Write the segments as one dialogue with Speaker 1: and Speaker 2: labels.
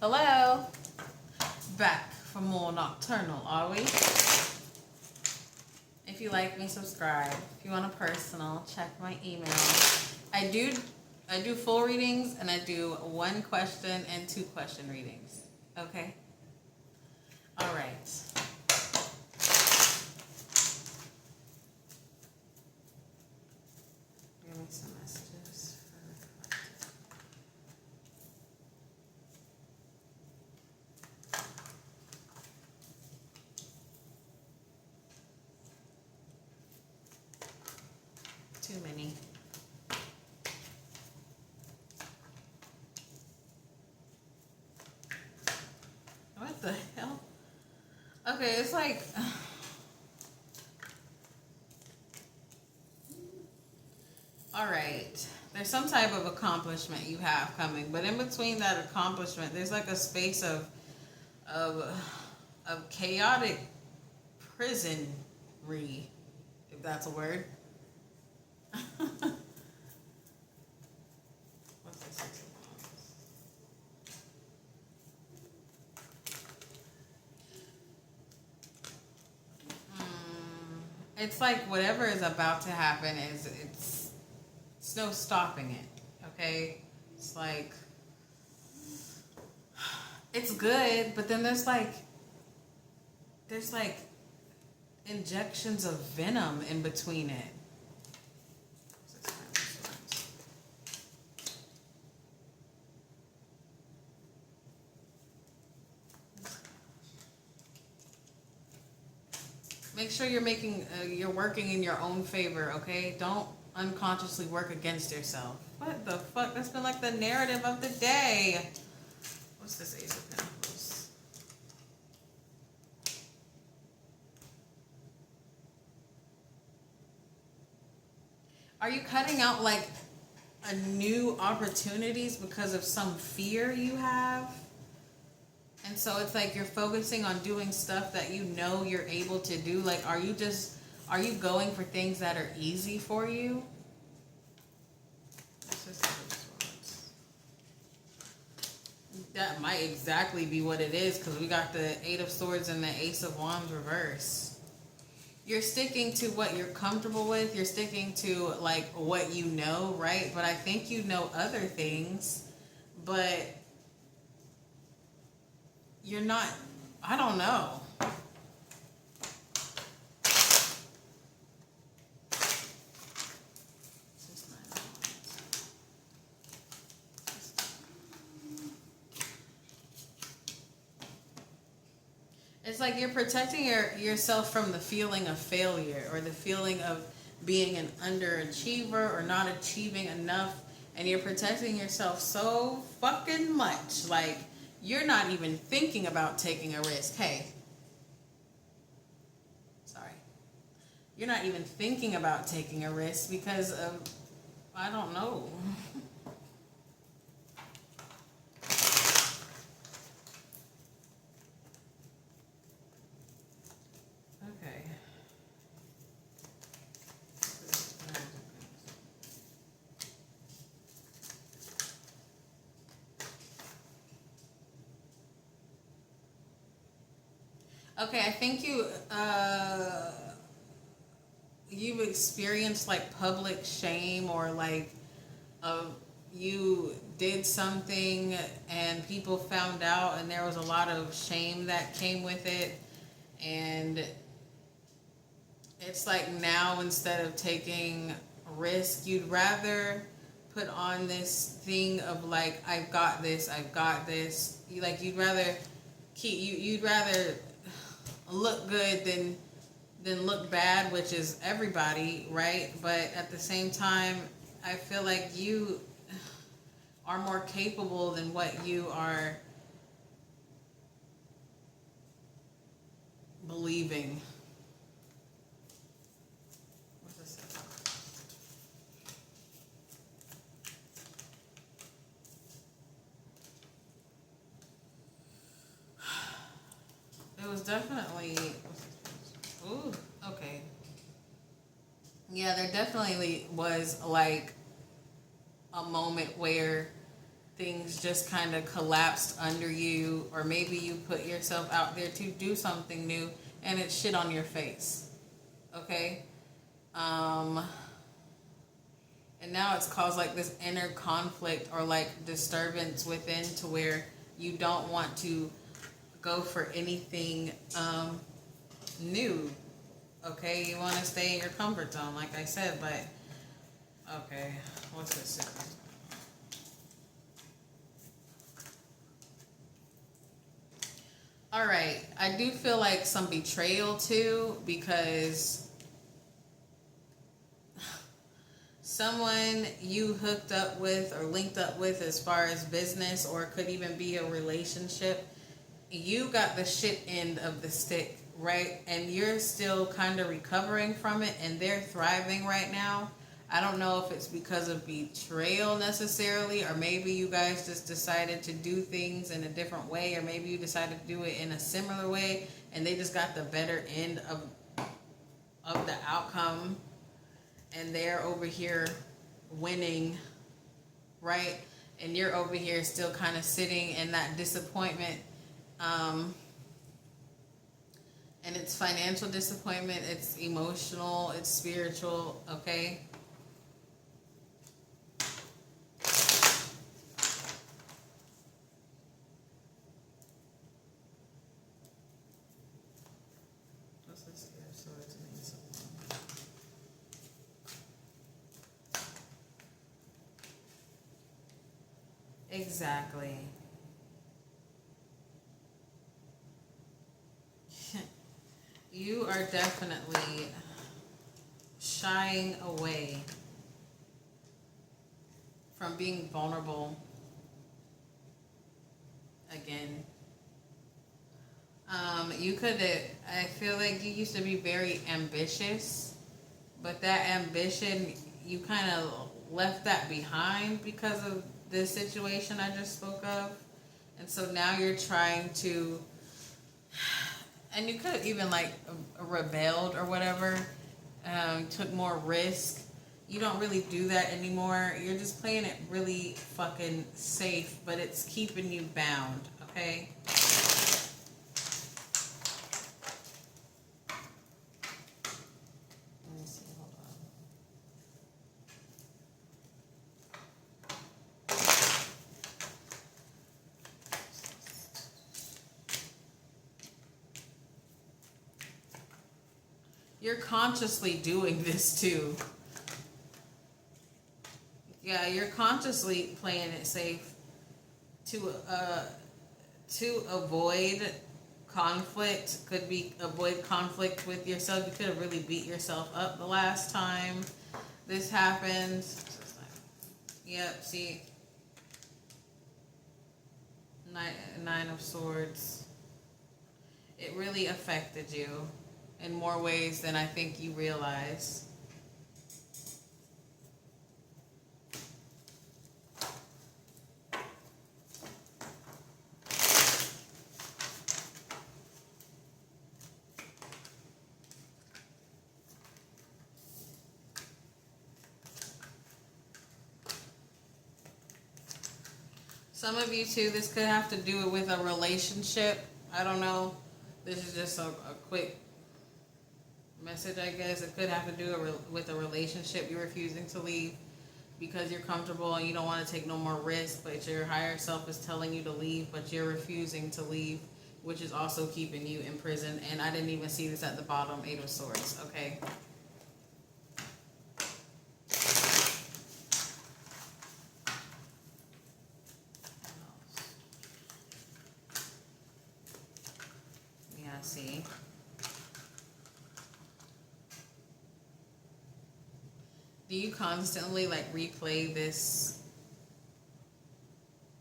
Speaker 1: Hello. Back for more Nocturnal, are we? If you like me, subscribe. If you want a personal, check my email. I do full readings, and I do 1 question and 2 question readings. Okay? All right. Give me some messages for the collective. Too many. What the hell? Okay, it's like... Alright. There's some type of accomplishment you have coming, but in between that accomplishment, there's like a space of chaotic prisonry, if that's a word. What's this? It's like whatever is about to happen it's no stopping it. Okay? It's like it's good, but then there's like injections of venom in between it. Make sure you're working in your own favor, okay? Don't unconsciously work against yourself. What the fuck? That's been like the narrative of the day. What's this Ace of Pentacles? Are you cutting out like a new opportunities because of some fear you have? And so it's like you're focusing on doing stuff that you know you're able to do. Like, are you going for things that are easy for you? That might exactly be what it is, because we got the 8 of Swords and the Ace of Wands reverse. You're sticking to what you're comfortable with. You're sticking to like what you know, right? But I think you know other things, but you're not, I don't know. It's like you're protecting yourself from the feeling of failure or the feeling of being an underachiever or not achieving enough. And you're protecting yourself so fucking much. Like, you're not even thinking about taking a risk. Hey. Sorry. You're not even thinking about taking a risk because of, I don't know. Okay. Okay, I think you've experienced like public shame, or like you did something and people found out and there was a lot of shame that came with it, and it's like now instead of taking a risk, you'd rather put on this thing of like, I've got this. You'd rather you'd rather look good than look bad, which is everybody, right? But at the same time, I feel like you are more capable than what you are believing. What's this? It was definitely... Ooh, okay. Yeah, there definitely was like a moment where things just kind of collapsed under you, or maybe you put yourself out there to do something new and it's shit on your face. Okay? And now it's caused like this inner conflict or like disturbance within, to where you don't want to go for anything new. Okay, you want to stay in your comfort zone, like I said. But okay, what's this? All right, I do feel like some betrayal too, because someone you hooked up with or linked up with as far as business, or it could even be a relationship, you got the shit end of the stick, right? And you're still kind of recovering from it, and they're thriving right now. I don't know if it's because of betrayal necessarily, or maybe you guys just decided to do things in a different way, or maybe you decided to do it in a similar way, and they just got the better end of the outcome, and they're over here winning, right? And you're over here still kind of sitting in that disappointment. And it's financial disappointment, it's emotional, it's spiritual, okay? What's this here? So it's exactly. You are definitely shying away from being vulnerable again. You could, I feel like you used to be very ambitious, but that ambition, you kind of left that behind because of the situation I just spoke of. And so now you're trying to, and you could have even like rebelled or whatever, took more risk. You don't really do that anymore. You're just playing it really fucking safe, but it's keeping you bound, okay? Let me see, hold on. You're consciously doing this too. Yeah, you're consciously playing it safe to avoid conflict. Could be avoid conflict with yourself. You could have really beat yourself up the last time this happened. Yep, see, Nine of Swords. It really affected you in more ways than I think you realize. Some of you too, this could have to do with a relationship. I don't know. This is just a quick message, I guess. It could have to do with a relationship. You're refusing to leave because you're comfortable and you don't want to take no more risk, but your higher self is telling you to leave, but you're refusing to leave, which is also keeping you in prison. And I didn't even see this at the bottom, Eight of Swords, okay? Yeah, see? Do you constantly like replay this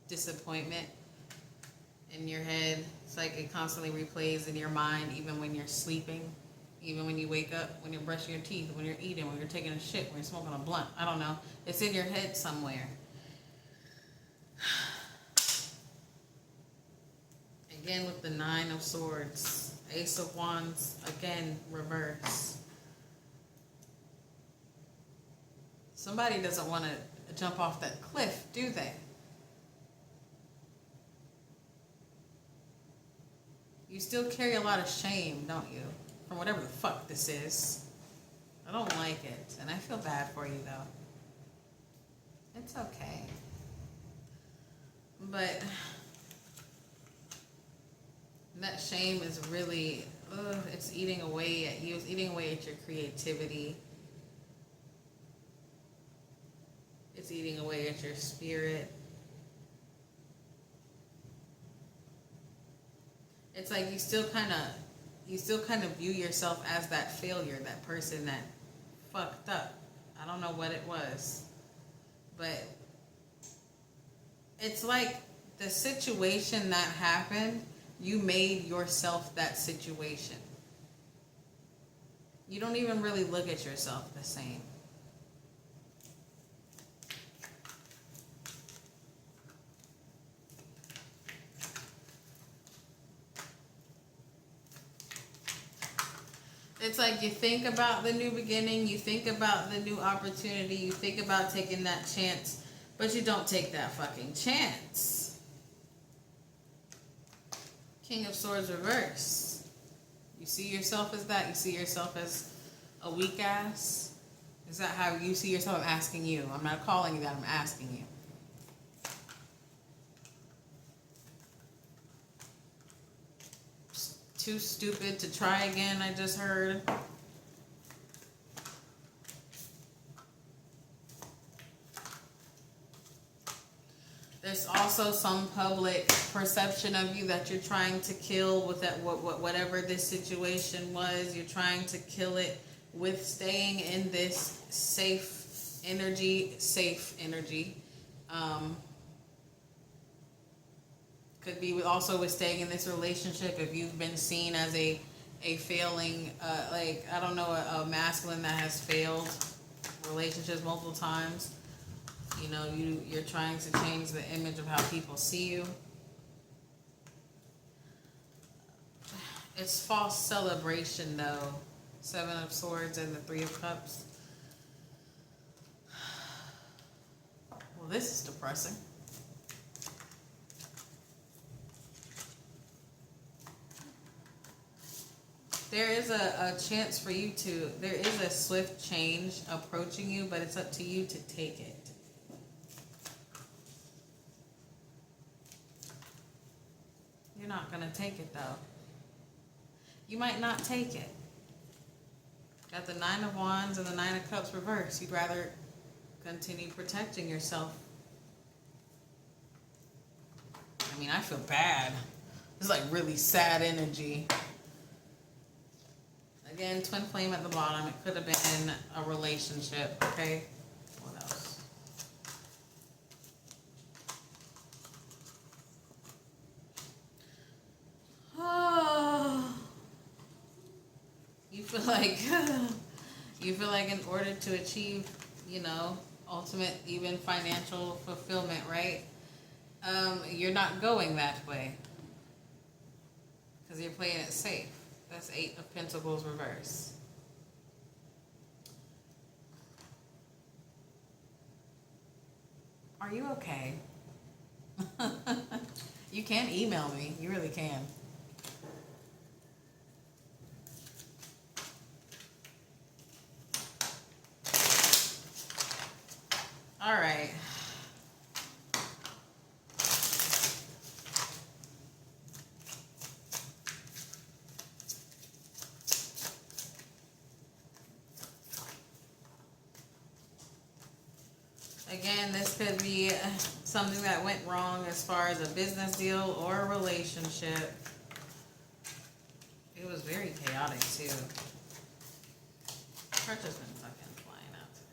Speaker 1: disappointment in your head? It's like it constantly replays in your mind, even when you're sleeping, even when you wake up, when you're brushing your teeth, when you're eating, when you're taking a shit, when you're smoking a blunt. I don't know. It's in your head somewhere. Again with the Nine of Swords, Ace of Wands, again, reverse. Somebody doesn't want to jump off that cliff, do they? You still carry a lot of shame, don't you? From whatever the fuck this is. I don't like it. And I feel bad for you, though. It's okay. But that shame is really, it's eating away at you. It's eating away at your creativity. It's eating away at your spirit. It's like you still kind of view yourself as that failure, that person that fucked up. I don't know what it was, but it's like the situation that happened, you made yourself that situation. You don't even really look at yourself the same. It's like you think about the new beginning, you think about the new opportunity, you think about taking that chance, but you don't take that fucking chance. King of Swords reverse. You see yourself as that? You see yourself as a weak ass? Is that how you see yourself? I'm asking you. I'm not calling you that, I'm asking you. Too stupid to try again, I just heard. There's also some public perception of you that you're trying to kill with that whatever this situation was. You're trying to kill it with staying in this safe energy. Could be also with staying in this relationship if you've been seen as a failing, like, I don't know, a masculine that has failed relationships multiple times. You know, you're trying to change the image of how people see you. It's false celebration, though. 7 of Swords and the 3 of Cups. Well, this is depressing. There is a chance for you to, there is a swift change approaching you, but it's up to you to take it. You're not going to take it, though. You might not take it. Got the 9 of Wands and the 9 of Cups reversed. You'd rather continue protecting yourself. I mean, I feel bad. It's like really sad energy. Again, twin flame at the bottom. It could have been a relationship, okay? What else? Oh. You feel like in order to achieve, you know, ultimate even financial fulfillment, right? You're not going that way. Because you're playing it safe. That's 8 of Pentacles reverse. Are you okay? You can email me. You really can. All right. Again, this could be something that went wrong as far as a business deal or a relationship. It was very chaotic, too. Cards has been fucking flying out today.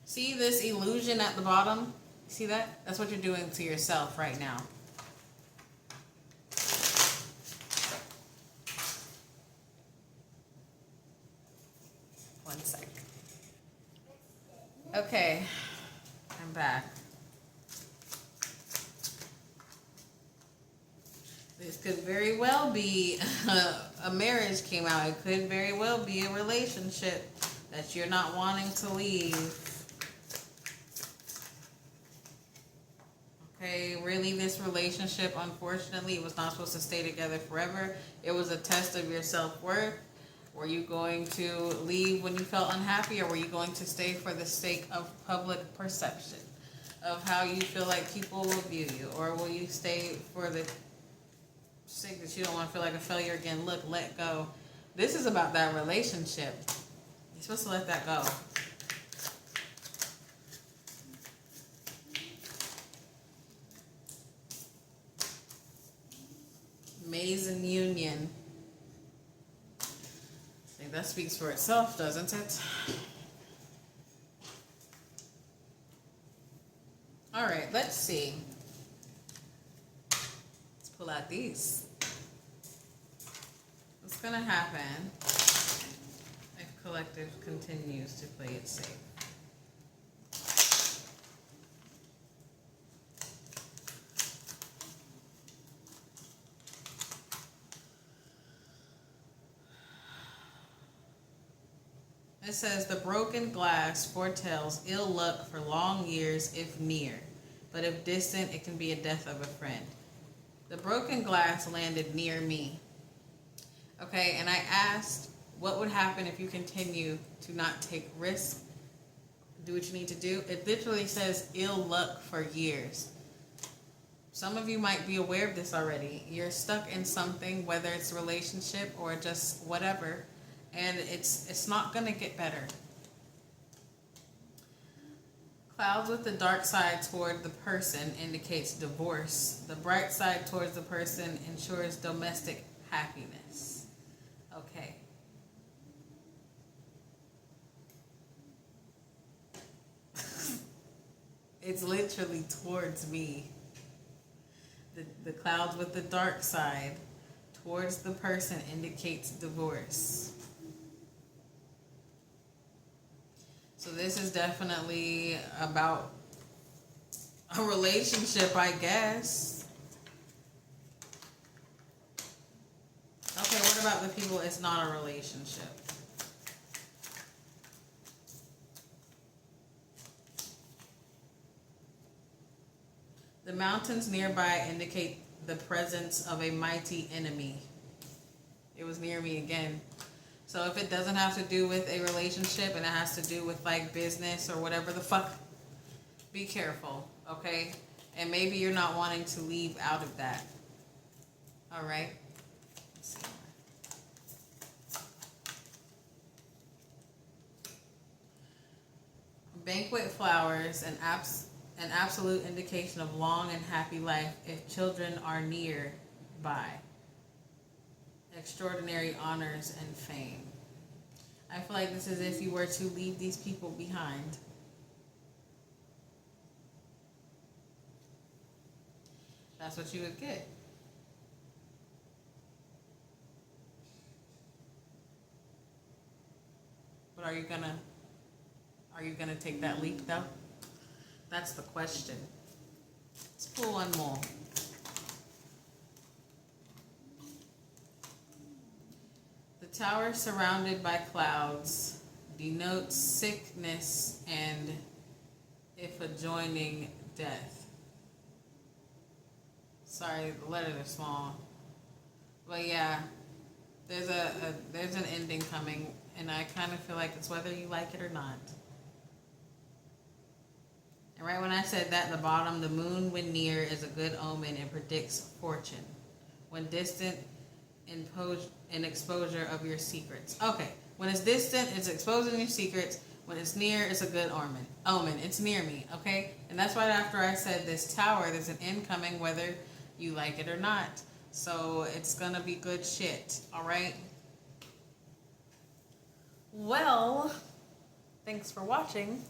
Speaker 1: See this illusion at the bottom? See that? That's what you're doing to yourself right now. One sec. Okay. I'm back. This could very well be a marriage came out. It could very well be a relationship that you're not wanting to leave. Okay, really, this relationship, unfortunately, it was not supposed to stay together forever. It was a test of your self-worth. Were you going to leave when you felt unhappy, or were you going to stay for the sake of public perception, of how you feel like people will view you? Or will you stay for the sake that you don't want to feel like a failure again? Look, let go. This is about that relationship. You're supposed to let that go. Amazing union. I think that speaks for itself, doesn't it? All right, let's see. Let's pull out these. What's going to happen if collective continues to play it safe? It says, the broken glass foretells ill luck for long years if near, but if distant, it can be a death of a friend. The broken glass landed near me. Okay, and I asked, what would happen if you continue to not take risks, do what you need to do? It literally says ill luck for years. Some of you might be aware of this already. You're stuck in something, whether it's a relationship or just whatever, and it's not going to get better. Clouds with the dark side toward the person indicates divorce. The bright side towards the person ensures domestic happiness. Okay. It's literally towards me. The clouds with the dark side towards the person indicates divorce. So this is definitely about a relationship, I guess. Okay, what about the people it's not a relationship? The mountains nearby indicate the presence of a mighty enemy. It was near me again. So if it doesn't have to do with a relationship and it has to do with like business or whatever the fuck, be careful, okay? And maybe you're not wanting to leave out of that. All right? Let's see. Banquet flowers, an absolute indication of long and happy life if children are nearby. Extraordinary honors and fame. I feel like this is if you were to leave these people behind. That's what you would get. But are you gonna take that leap though? That's the question. Let's pull one more. The tower surrounded by clouds denotes sickness and, if adjoining, death. Sorry, the letters are small. But yeah, there's an ending coming, and I kind of feel like it's whether you like it or not. And right when I said that, at the bottom, the moon when near is a good omen and predicts fortune. When distant, in exposure of your secrets. Okay, when it's distant, it's exposing your secrets. When it's near, it's a good omen. It's near me, okay? And that's right after I said this tower, there's an end coming whether you like it or not. So it's gonna be good shit, all right? Well, thanks for watching.